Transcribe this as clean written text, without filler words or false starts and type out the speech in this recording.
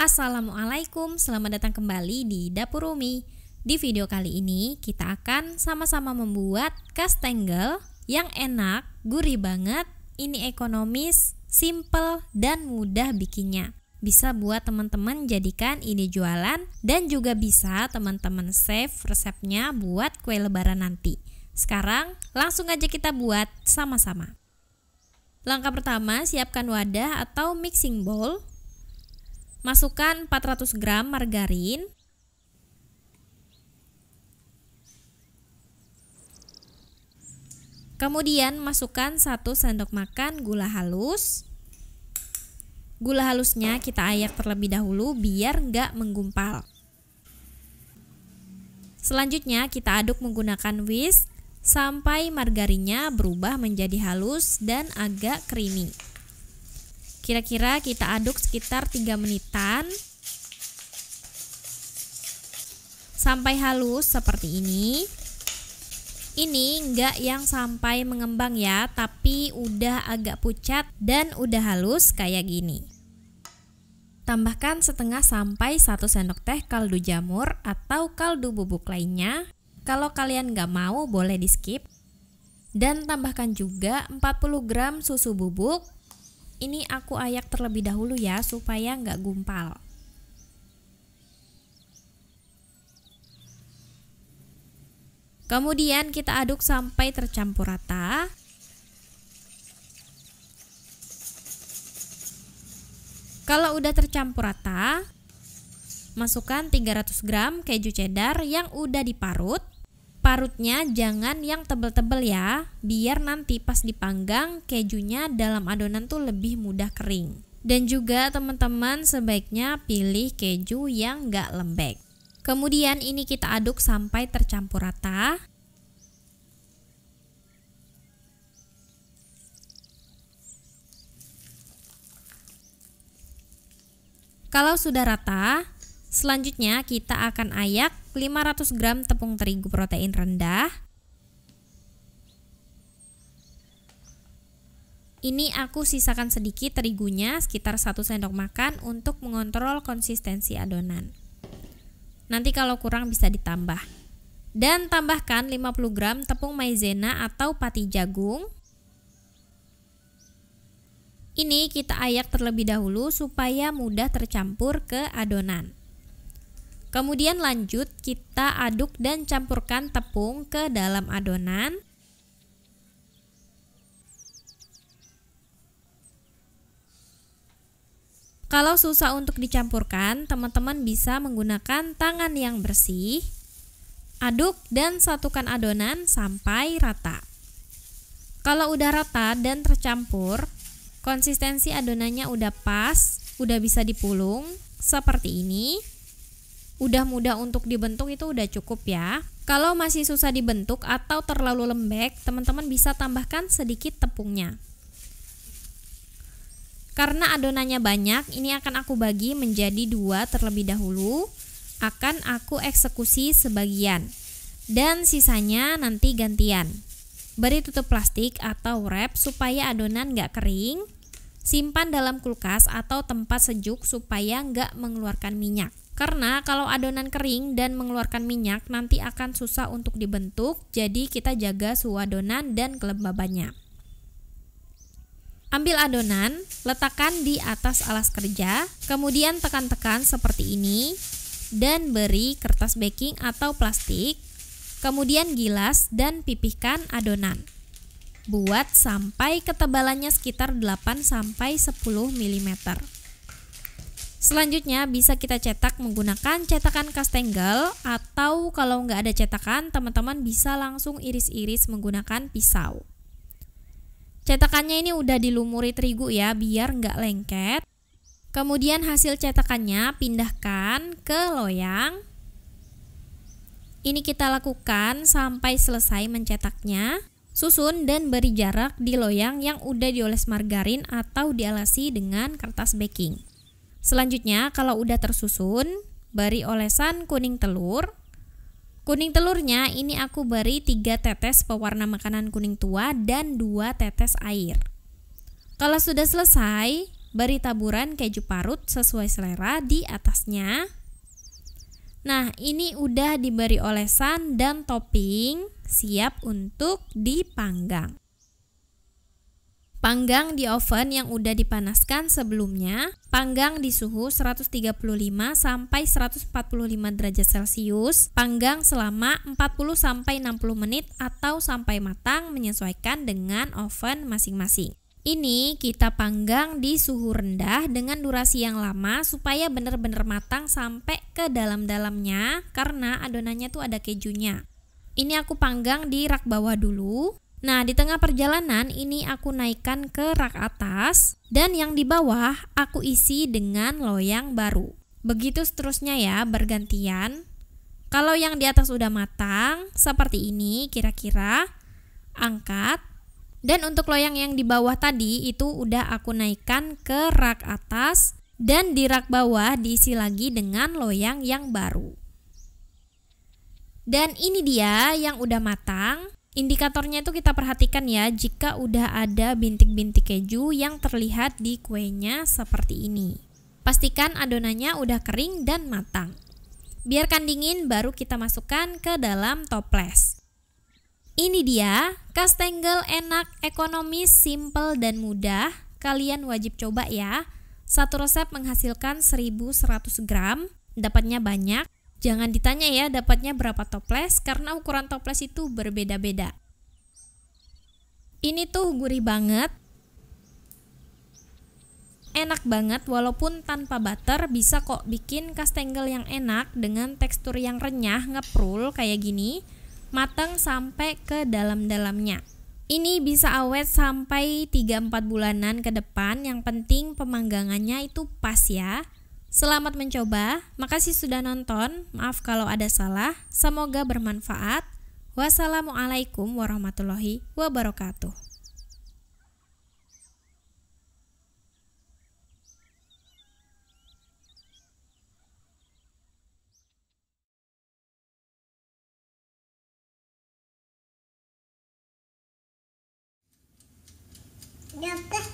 Assalamualaikum, selamat datang kembali di Dapur Umi. Di video kali ini kita akan sama-sama membuat kastengel yang enak, gurih banget, ini ekonomis, simple, dan mudah bikinnya. Bisa buat teman-teman jadikan ide jualan dan juga bisa teman-teman save resepnya buat kue lebaran nanti. Sekarang langsung aja kita buat sama-sama. Langkah pertama, siapkan wadah atau mixing bowl. Masukkan 400 gram margarin, kemudian masukkan 1 sendok makan gula halus. Gula halusnya kita ayak terlebih dahulu biar nggak menggumpal. Selanjutnya kita aduk menggunakan whisk sampai margarinnya berubah menjadi halus dan agak creamy. Kira-kira kita aduk sekitar 3 menitan sampai halus seperti ini. Ini enggak yang sampai mengembang ya, tapi udah agak pucat dan udah halus kayak gini. Tambahkan setengah sampai 1 sendok teh kaldu jamur atau kaldu bubuk lainnya. Kalau kalian nggak mau boleh di skip. Dan tambahkan juga 40 gram susu bubuk. Ini aku ayak terlebih dahulu ya supaya nggak gumpal. Kemudian kita aduk sampai tercampur rata. Kalau udah tercampur rata, masukkan 300 gram keju cheddar yang udah diparut. Parutnya jangan yang tebel-tebel ya, biar nanti pas dipanggang kejunya dalam adonan tuh lebih mudah kering. Dan juga teman-teman sebaiknya pilih keju yang nggak lembek. Kemudian ini kita aduk sampai tercampur rata. Kalau sudah rata, selanjutnya kita akan ayak 500 gram tepung terigu protein rendah. Ini aku sisakan sedikit terigunya, sekitar 1 sendok makan untuk mengontrol konsistensi adonan. Nanti kalau kurang bisa ditambah. Dan tambahkan 50 gram tepung maizena atau pati jagung. Ini kita ayak terlebih dahulu supaya mudah tercampur ke adonan. Kemudian lanjut kita aduk dan campurkan tepung ke dalam adonan. Kalau susah untuk dicampurkan, teman-teman bisa menggunakan tangan yang bersih. Aduk dan satukan adonan sampai rata. Kalau udah rata dan tercampur, konsistensi adonannya udah pas, udah bisa dipulung seperti ini. Udah mudah untuk dibentuk, itu udah cukup ya. Kalau masih susah dibentuk atau terlalu lembek, teman-teman bisa tambahkan sedikit tepungnya. Karena adonannya banyak, ini akan aku bagi menjadi 2 terlebih dahulu. Akan aku eksekusi sebagian. Dan sisanya nanti gantian. Beri tutup plastik atau wrap supaya adonan nggak kering. Simpan dalam kulkas atau tempat sejuk supaya nggak mengeluarkan minyak. Karena kalau adonan kering dan mengeluarkan minyak nanti akan susah untuk dibentuk, jadi kita jaga suhu adonan dan kelembabannya. Ambil adonan, letakkan di atas alas kerja, kemudian tekan-tekan seperti ini dan beri kertas baking atau plastik, kemudian gilas dan pipihkan adonan. Buat sampai ketebalannya sekitar 8-10 mm. Selanjutnya bisa kita cetak menggunakan cetakan kastengel atau kalau nggak ada cetakan, teman-teman bisa langsung iris-iris menggunakan pisau. Cetakannya ini udah dilumuri terigu ya, biar nggak lengket. Kemudian hasil cetakannya pindahkan ke loyang. Ini kita lakukan sampai selesai mencetaknya. Susun dan beri jarak di loyang yang udah dioles margarin atau dialasi dengan kertas baking. Selanjutnya kalau udah tersusun, beri olesan kuning telur. Kuning telurnya ini aku beri 3 tetes pewarna makanan kuning tua dan 2 tetes air. Kalau sudah selesai, beri taburan keju parut sesuai selera di atasnya. Nah, ini udah diberi olesan dan topping, siap untuk dipanggang. Panggang di oven yang udah dipanaskan sebelumnya. Panggang di suhu 135 sampai 145 derajat Celcius. Panggang selama 40 sampai 60 menit atau sampai matang menyesuaikan dengan oven masing-masing. Ini kita panggang di suhu rendah dengan durasi yang lama supaya benar-benar matang sampai ke dalam-dalamnya karena adonannya tuh ada kejunya. Ini aku panggang di rak bawah dulu. Nah, di tengah perjalanan ini aku naikkan ke rak atas dan yang di bawah aku isi dengan loyang baru. Begitu seterusnya ya, bergantian. Kalau yang di atas udah matang, seperti ini kira-kira, angkat. Dan untuk loyang yang di bawah tadi itu udah aku naikkan ke rak atas dan di rak bawah diisi lagi dengan loyang yang baru. Dan ini dia yang udah matang. Indikatornya itu kita perhatikan ya jika udah ada bintik-bintik keju yang terlihat di kuenya seperti ini. Pastikan adonannya udah kering dan matang. Biarkan dingin baru kita masukkan ke dalam toples. Ini dia, kastengel enak, ekonomis, simple, dan mudah. Kalian wajib coba ya. Satu resep menghasilkan 1100 gram, dapatnya banyak. Jangan ditanya ya dapatnya berapa toples, karena ukuran toples itu berbeda-beda. Ini tuh gurih banget. Enak banget walaupun tanpa butter bisa kok bikin kastengel yang enak dengan tekstur yang renyah, ngeprul kayak gini. Matang sampai ke dalam-dalamnya. Ini bisa awet sampai 3-4 bulanan ke depan. Yang penting pemanggangannya itu pas ya. Selamat mencoba. Makasih sudah nonton. Maaf kalau ada salah. Semoga bermanfaat. Wassalamualaikum warahmatullahi wabarakatuh. Dapat